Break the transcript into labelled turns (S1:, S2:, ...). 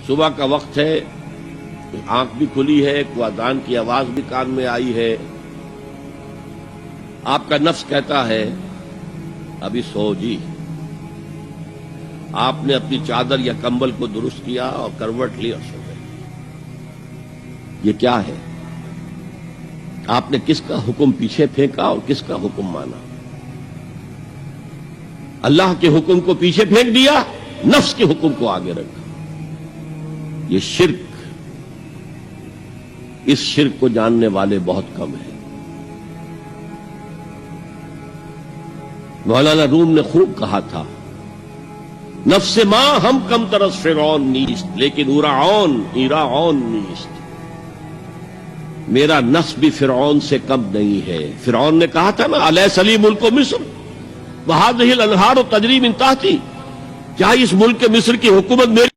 S1: صبح کا وقت ہے، آنکھ بھی کھلی ہے، کوئی اذان کی آواز بھی کان میں آئی ہے، آپ کا نفس کہتا ہے ابھی سو جی۔ آپ نے اپنی چادر یا کمبل کو درست کیا اور کروٹ لی اور سو گئے۔ یہ کیا ہے؟ آپ نے کس کا حکم پیچھے پھینکا اور کس کا حکم مانا؟ اللہ کے حکم کو پیچھے پھینک دیا، نفس کے حکم کو آگے رکھا۔ یہ شرک، اس شرک کو جاننے والے بہت کم ہیں۔ مولانا روم نے خوب کہا تھا، نفس ماں ہم کم ترس فرعون نیست لیکن ایراعون نیست۔ میرا نفس بھی فرعون سے کم نہیں ہے۔ فرعون نے کہا تھا نا، الیس لی ملک مصر وہذہ الانہار تجری من تحتی، کیا اس ملک مصر کی حکومت میری